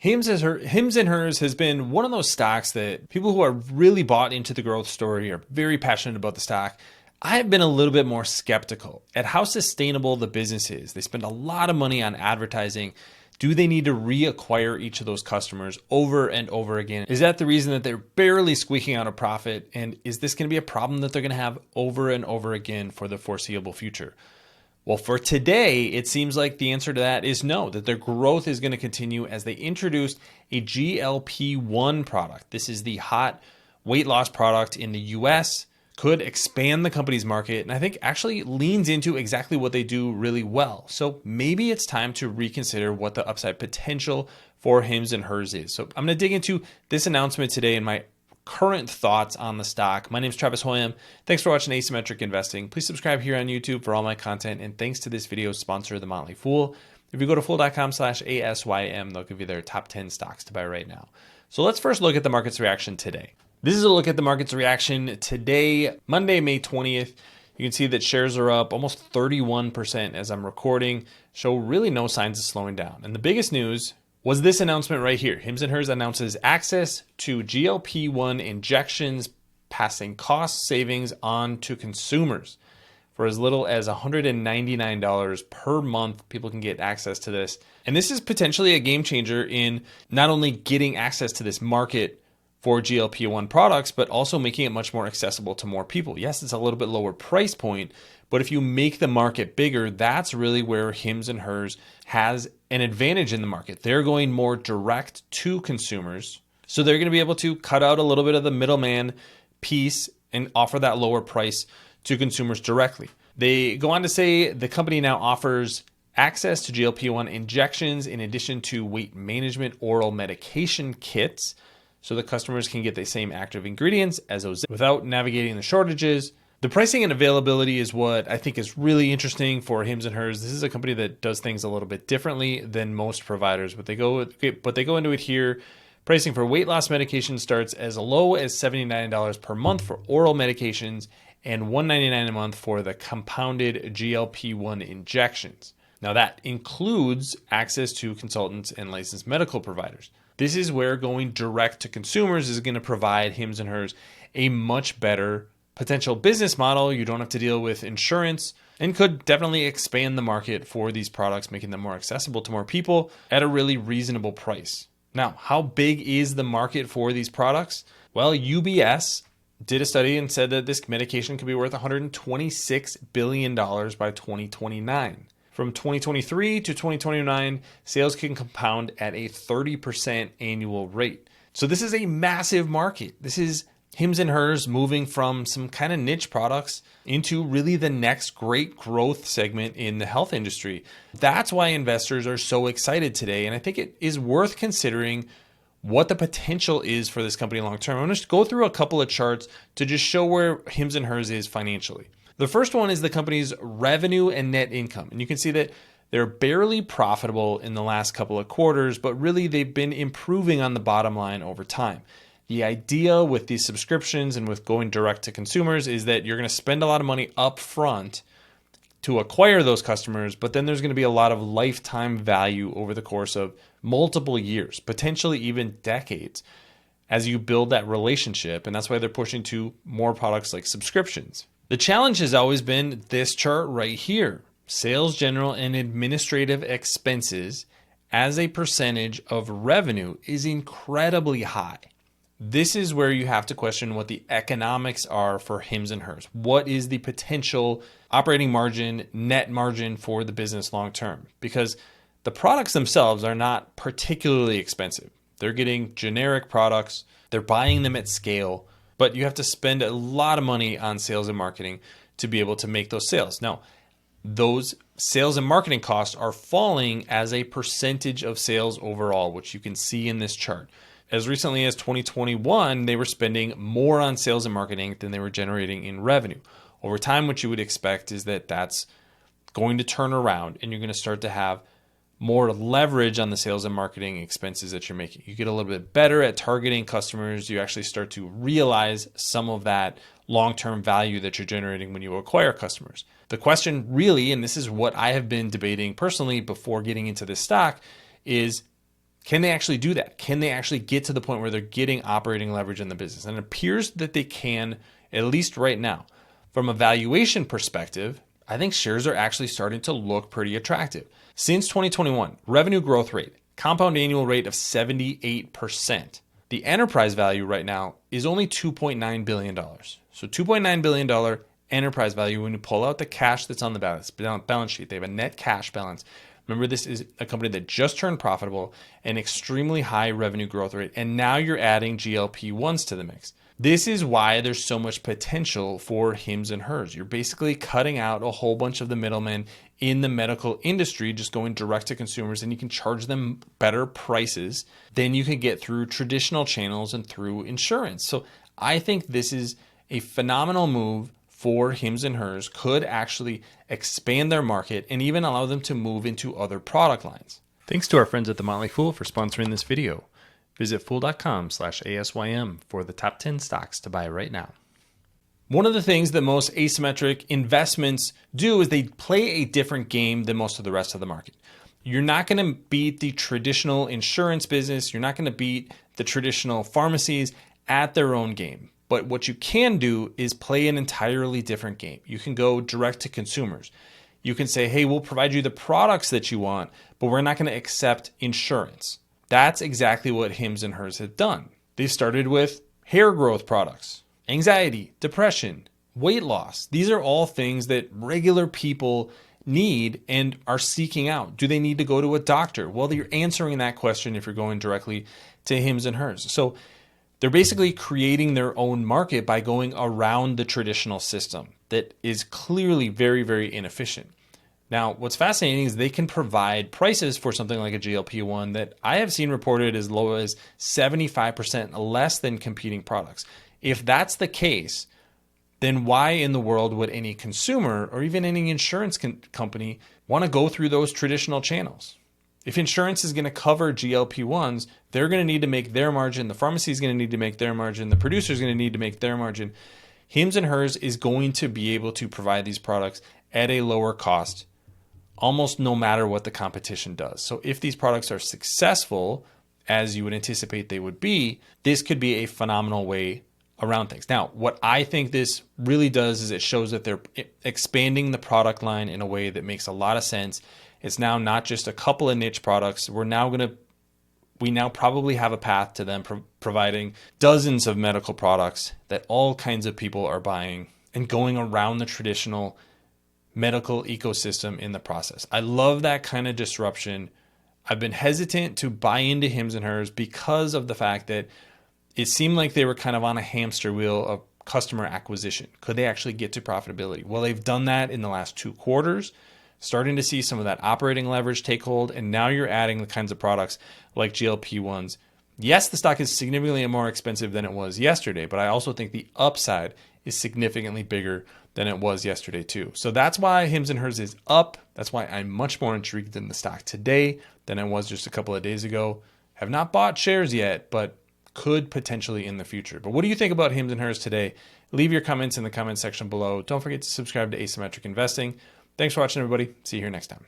Hims and Hers has been one of those stocks that people who are really bought into the growth story are very passionate about the stock. I have been a little bit more skeptical at how sustainable the business is. They spend a lot of money on advertising. Do they need to reacquire each of those customers over and over again? Is that the reason that they're barely squeaking out a profit? And is this going to be a problem that they're going to have over and over again for the foreseeable future? Well, for today, it seems like the answer to that is no, that their growth is going to continue as they introduced a GLP-1 product. This is the hot weight loss product in the US, could expand the company's market, and I think actually leans into exactly what they do really well. So maybe it's time to reconsider what the upside potential for Hims and Hers is. So I'm going to dig into this announcement today and my current thoughts on the stock. My name is Travis Hoium. Thanks for watching Asymmetric Investing. Please subscribe here on YouTube for all my content. And thanks to this video's sponsor, The Motley Fool. If you go to fool.com/ASYM, they'll give you their top 10 stocks to buy right now. So let's first look at the market's reaction today. This is a look at the market's reaction today, Monday, May 20th. You can see that shares are up almost 31% as I'm recording, show really no signs of slowing down. And the biggest news was this announcement right here. Hims and Hers announces access to GLP-1 injections, passing cost savings on to consumers. For as little as $199 per month, people can get access to this. And this is potentially a game changer in not only getting access to this market for GLP-1 products, but also making it much more accessible to more people. Yes, it's a little bit lower price point, but if you make the market bigger, that's really where Hims and Hers has an advantage in the market. They're going more direct to consumers. So they're going to be able to cut out a little bit of the middleman piece and offer that lower price to consumers directly. They go on to say the company now offers access to GLP-1 injections in addition to weight management oral medication kits, so the customers can get the same active ingredients as those without navigating the shortages. The pricing and availability is what I think is really interesting for Hims and Hers. This is a company that does things a little bit differently than most providers, but they go into it here. Pricing for weight loss medication starts as low as $79 per month for oral medications and $199 a month for the compounded GLP-1 injections. Now that includes access to consultants and licensed medical providers. This is where going direct to consumers is going to provide Hims and Hers a much better potential business model. You don't have to deal with insurance and could definitely expand the market for these products, making them more accessible to more people at a really reasonable price. Now, how big is the market for these products? Well, UBS did a study and said that this medication could be worth $126 billion by 2029. From 2023 to 2029, sales can compound at a 30% annual rate. So this is a massive market. This is Hims and Hers moving from some kind of niche products into really the next great growth segment in the health industry. That's why investors are so excited today. And I think it is worth considering what the potential is for this company long term. I'm going to go through a couple of charts to just show where Hims and Hers is financially. The first one is the company's revenue and net income. And you can see that they're barely profitable in the last couple of quarters, but really they've been improving on the bottom line over time. The idea with these subscriptions and with going direct to consumers is that you're going to spend a lot of money up front to acquire those customers, but then there's going to be a lot of lifetime value over the course of multiple years, potentially even decades, as you build that relationship. And that's why they're pushing to more products like subscriptions. The challenge has always been this chart right here. Sales, general, and administrative expenses as a percentage of revenue is incredibly high. This is where you have to question what the economics are for Hims and Hers. What is the potential operating margin, net margin for the business long term? Because the products themselves are not particularly expensive. They're getting generic products, they're buying them at scale, but you have to spend a lot of money on sales and marketing to be able to make those sales. Now, those sales and marketing costs are falling as a percentage of sales overall, which you can see in this chart. As recently as 2021, they were spending more on sales and marketing than they were generating in revenue. Over time, what you would expect is that that's going to turn around and you're going to start to have more leverage on the sales and marketing expenses that you're making. You get a little bit better at targeting customers. You actually start to realize some of that long-term value that you're generating when you acquire customers. The question really, and this is what I have been debating personally before getting into this stock, is Can they actually do that? Can they actually get to the point where they're getting operating leverage in the business? And it appears that they can, at least right now. From a valuation perspective, I think shares are actually starting to look pretty attractive. Since 2021, revenue growth rate, compound annual rate of 78%. The enterprise value right now is only $2.9 billion. So $2.9 billion enterprise value when you pull out the cash that's on the balance sheet. They have a net cash balance. Remember, this is a company that just turned profitable, an extremely high revenue growth rate, and now you're adding GLP-1s to the mix. This is why there's so much potential for Hims and Hers. You're basically cutting out a whole bunch of the middlemen in the medical industry, just going direct to consumers, and you can charge them better prices than you can get through traditional channels and through insurance. So I think this is a phenomenal move for Hims and Hers, could actually expand their market and even allow them to move into other product lines. Thanks to our friends at The Motley Fool for sponsoring this video. Visit fool.com/ASYM for the top 10 stocks to buy right now. One of the things that most asymmetric investments do is they play a different game than most of the rest of the market. You're not going to beat the traditional insurance business. You're not going to beat the traditional pharmacies at their own game. But what you can do is play an entirely different game. You can go direct to consumers. You can say, hey, we'll provide you the products that you want, but we're not going to accept insurance. That's exactly what Hims and Hers have done. They started with hair growth products, anxiety, depression, weight loss. These are all things that regular people need and are seeking out. Do they need to go to a doctor? Well, you're answering that question if you're going directly to Hims and Hers. So they're basically creating their own market by going around the traditional system that is clearly very, very inefficient. Now, what's fascinating is they can provide prices for something like a GLP-1 that I have seen reported as low as 75% less than competing products. If that's the case, then why in the world would any consumer or even any insurance company want to go through those traditional channels? If insurance is going to cover GLP-1s, they're going to need to make their margin. The pharmacy is going to need to make their margin. The producer is going to need to make their margin. Hims and Hers is going to be able to provide these products at a lower cost, almost no matter what the competition does. So if these products are successful, as you would anticipate they would be, this could be a phenomenal way around things. Now, what I think this really does is it shows that they're expanding the product line in a way that makes a lot of sense. It's now not just a couple of niche products. We now probably have a path to them providing dozens of medical products that all kinds of people are buying and going around the traditional medical ecosystem in the process. I love that kind of disruption. I've been hesitant to buy into Hims and Hers because of the fact that it seemed like they were kind of on a hamster wheel of customer acquisition. Could they actually get to profitability? Well, they've done that in the last 2 quarters. Starting to see some of that operating leverage take hold, and now you're adding the kinds of products like GLP-1s. Yes, the stock is significantly more expensive than it was yesterday, but I also think the upside is significantly bigger than it was yesterday too. So that's why Hims and Hers is up. That's why I'm much more intrigued in the stock today than I was just a couple of days ago. Have not bought shares yet, but could potentially in the future. But what do you think about Hims and Hers today? Leave your comments in the comment section below. Don't forget to subscribe to Asymmetric Investing. Thanks for watching, everybody. See you here next time.